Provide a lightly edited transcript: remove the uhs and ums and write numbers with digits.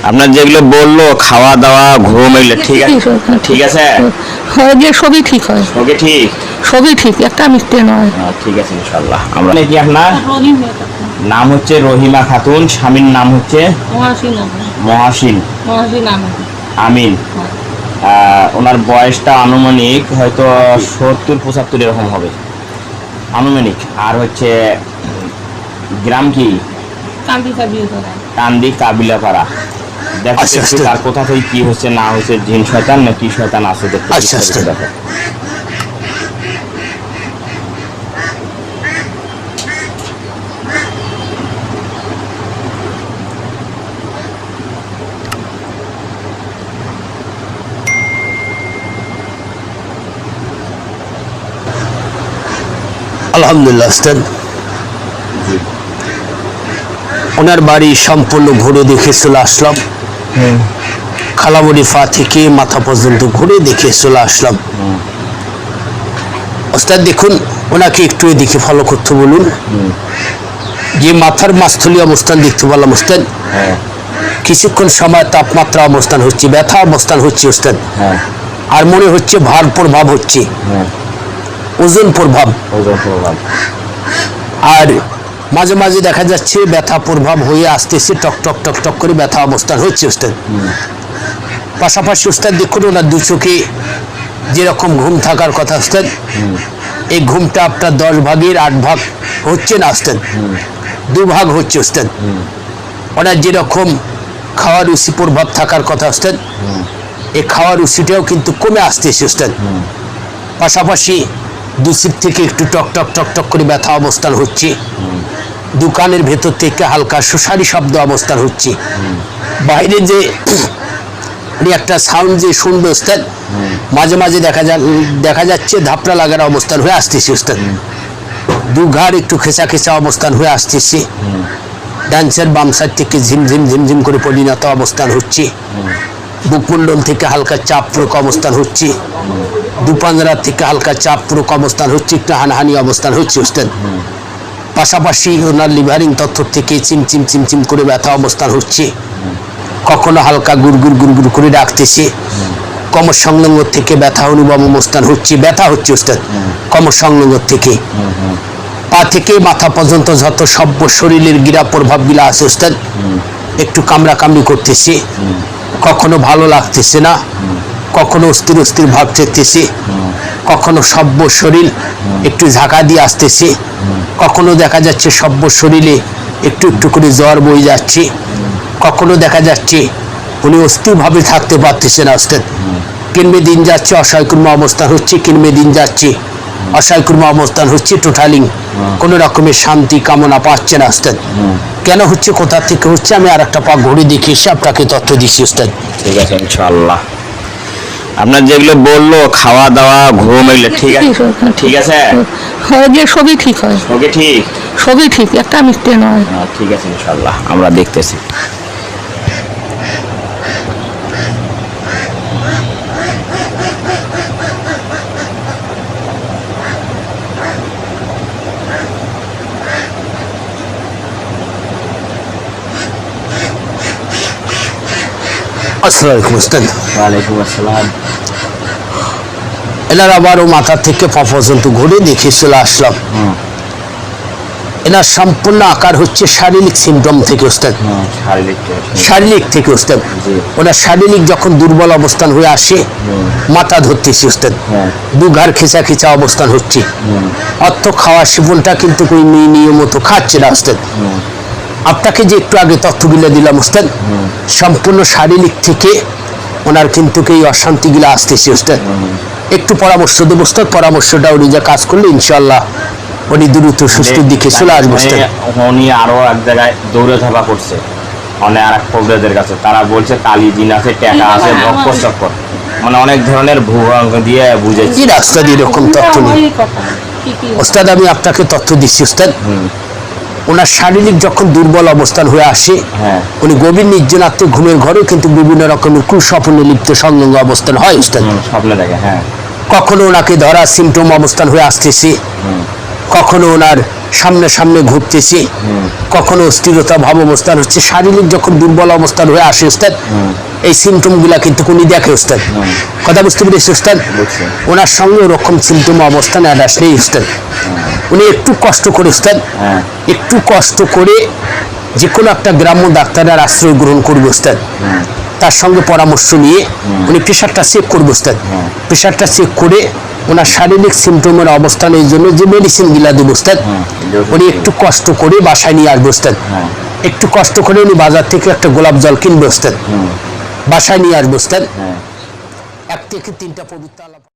আপনার যেগুলো বললো খাওয়া দাওয়া ঘুম এগুলো ঠিক আছে? ঠিক আছে, যে সবই ঠিক হয়, ওকে ঠিক, সবই ঠিক, একটা মিথ্যে নয়। ঠিক আছে ইনশাআল্লাহ। আমরা কি আপনার নাম হচ্ছে রহিমা খাতুন, স্বামীর নাম হচ্ছে মহাসিন আমিন। ওনার বয়সটা আনুমানিক হয়তো 70-75 এরকম হবে আনুমানিক। আর হচ্ছে গ্রাম কি? কান্দি কাবিলাপাড়া। দেখো তার কোথা থেকে কি হচ্ছে না হচ্ছে, জিন শয়তান না কি শয়তান আছে দেখো। দেখো আলহামদুলিল্লাহ উস্তাদ, ওনার বাড়ি সম্পূর্ণ ঘুরে দেখে চলে আসলাম। খালামুড়ি ফা থেকে মাথা পর্যন্ত ঘুরে দেখে চলে আসলাম। উস্তাদ দেখুন, ওনাকে একটু এদিকে ফলো করতে বলুন। যে মাথার মাস্থলী অবস্থান দেখতে পেলাম উস্তাদ, কিছুক্ষণ সময় তাপমাত্রা অবস্থান হচ্ছে, ব্যথা অবস্থান হচ্ছে উস্তাদ। আর মনে হচ্ছে ভার প্রভাব হচ্ছে, ওজন প্রভাব। আর মাঝে মাঝে দেখা যাচ্ছে ব্যথা প্রভাব হয়ে আসতেছে, টক টক টক টক করে ব্যথা অবস্থান হচ্ছে উস্তাদ। পাশাপাশি উস্তাদ দেখুন, ওনার দু চোখে যেরকম ঘুম থাকার কথা উস্তাদ, এই ঘুমটা আপনার 10 ভাগের 8 ভাগ হচ্ছে না উস্তাদ, 2 ভাগ হচ্ছে উস্তাদ। ওনার যেরকম খাওয়ার রুচি প্রভাব থাকার কথা উস্তাদ, এই খাওয়ার রুচিটাও কিন্তু কমে আসতেছে উস্তাদ। পাশাপাশি দুসির থেকে একটু টক টক টক টক করে ব্যথা অবস্থান হচ্ছে, দোকানের ভেতর থেকে হালকা সুসারি শব্দ অবস্থান হচ্ছে, বাইরে যে একটা সাউন্ড যে শুনবে উস্তাদ, মাঝে মাঝে দেখা যাচ্ছে ধাপড়া লাগার অবস্থান হয়ে আসতেছে উস্তাদ। দু ঘাড় একটু খেঁচা খেঁচা অবস্থান হয়ে আসতেছে, ডান সাইড বাম সাইড থেকে ঝিমঝিম ঝিমঝিম করে পরিণত অবস্থান হচ্ছে, বুকমণ্ডল থেকে হালকা চাপ প্রক অবস্থান হচ্ছে, দুপাঞ্জরা থেকে হালকা চাপ প্রক অবস্থান হচ্ছে, একটু হানহানি অবস্থান হচ্ছে উস্তাদ। পাশাপাশি ওনার লিভারিং তথ্য থেকে চিমচিম চিমচিম করে ব্যথা অবস্থান হচ্ছে, কখনো হালকা গুড়গুড় গুড়গুড় করে ডাকতেছে, কমর সংলগ্ন থেকে ব্যথা অনুভব অবস্থান হচ্ছে, ব্যথা হচ্ছে উস্তাদ কমর সংলগ্ন থেকে। পা থেকে মাথা পর্যন্ত যত সভ্য শরীরের গিরা প্রভাবগুলো আছে উস্তাদ, একটু কামড়া কামড়ি করতেছে, কখনো ভালো লাগতেছে না, কখনো অস্থির অস্থির ভাব থাকতেছে, কখনো সভ্য শরীর একটু ঝাঁকা দিয়ে আসতেছে, কখনো দেখা যাচ্ছে সভ্য শরীরে একটু একটু করে জ্বর বয়ে যাচ্ছে, কখনো দেখা যাচ্ছে উনি অস্থিরভাবে থাকতে পারতেছে না উস্তাদ। কিনবে দিন যাচ্ছে অসহায়কর্ম অবস্থান হচ্ছে, কিনবে দিন যাচ্ছে অসহায়কর্ম অবস্থান হচ্ছে, টোটালিং কোনো রকমের শান্তি কামনা পাচ্ছে না উস্তাদ। কেন হচ্ছে, কোথা থেকে হচ্ছে, আমি আর একটা পা ঘুরে দেখে এসে আপনাকে তথ্য দিচ্ছি উস্তাদ। ঠিক আছে ইনশাআল্লাহ। আপনার যেগুলো বললো খাওয়া দাওয়া ঘুম এগুলো ঠিক আছে? ঠিক আছে, যে সবই ঠিক হয়, ওকে ঠিক, সবই ঠিক, একটা মিথ্যে নয়। ঠিক আছে ইনশাআল্লাহ, আমরা দেখতেছি। আসসালামু আলাইকুম উস্তাদ। ওয়ালাইকুম আসসালাম। এনার আবারও মাথা থেকে পা পর্যন্ত ঘুরে দেখে চলে আসলাম। এনার সম্পূর্ণ আকার হচ্ছে শারীরিক সিমটম থেকে উস্তাদ, শারীরিক থেকে উস্তাদ। ওনার শারীরিক যখন দুর্বল অবস্থান হয়ে আসে, মাথা ধরতেছে উস্তাদ, দু ঘাড় খেঁচা খেঁচা অবস্থান হচ্ছে, অর্থ খাওয়া সেবনটা কিন্তু ওই নিয়মিত খাচ্ছে না উস্তাদ। আপনাকে যে একটু আগে তথ্যগুলো দিলাম উস্তাদ, সম্পূর্ণ শারীরিক থেকে ওনার কিন্তু এই অশান্তিগুলো আসতেছে উস্তাদ। একটু পরামর্শ দেবো উস্তাদ, পরামর্শটা উনি যা কাজ করলে ইনশাআল্লাহ উনি দ্রুত সুস্থ দিকে চলে আসবে উস্তাদ। উনি আরো এক জায়গায় দৌড়ে থাকা করছে, অনেক আর এক কবিরাজের কাছে, তারা বলছে কালী জিন আছে, টেকা আছে, ভক্কর চক্কর, মানে অনেক ধরনের ভুয়াঙ্গ দিয়ে বুঝেছি। কি রাস্তা দিয়ে এরকম তথ্য নেই উস্তাদ, আমি আপনাকে তথ্য দিচ্ছি উস্তাদ। ওনার শারীরিক যখন দুর্বল অবস্থান হয়ে আসে, উনি গভীর নির্জনাত্মক ঘুমের ঘরেও কিন্তু বিভিন্ন রকমের কুস্বপ্নে লিপ্ত সংলগ্ন অবস্থান হয় উস্তাদ। স্বপ্নে দেখে, কখনো ওনাকে ধরা সিমটম অবস্থান হয়ে আসতেছে, কখনো ওনার সামনে সামনে ঘুরতেছে, কখনো অস্থিরতা ভাব অবস্থান হচ্ছে, শারীরিক যখন দুর্বল অবস্থান হয়ে আসে ওস্তাদ, এই সিমটম গুলা কিন্তু উনি দেখে ওস্তাদ। কথা বুঝতে পেরেছি ওস্তাদ? বুঝছি। ওনার সঙ্গে ওরকম সিমটম অবস্থান অ্যাডাস নেই ওস্তাদ। উনি একটু কষ্ট করে ওস্তাদ, হ্যাঁ। একটু কষ্ট করে যে কোনো একটা গ্রাম্য ডাক্তারের আশ্রয় গ্রহণ করবে ওস্তাদ। তার সঙ্গে পরামর্শ নিয়ে উনি প্রেশারটা চেক করবে ওস্তাদ। প্রেশারটা চেক করে ওনার শারীরিক সিমটমের অবস্থানের জন্য যে মেডিসিন গুলা দেবো ওস্তাদ, উনি একটু কষ্ট করে বাসায় নিয়ে আসবে ওস্তাদ। একটু কষ্ট করে উনি বাজার থেকে একটা গোলাপ জল কিনবে ওস্তাদ, বাসায় নিয়ে আসবে ওস্তাদ। 1 থেকে 3টা পবিত্র আলাপ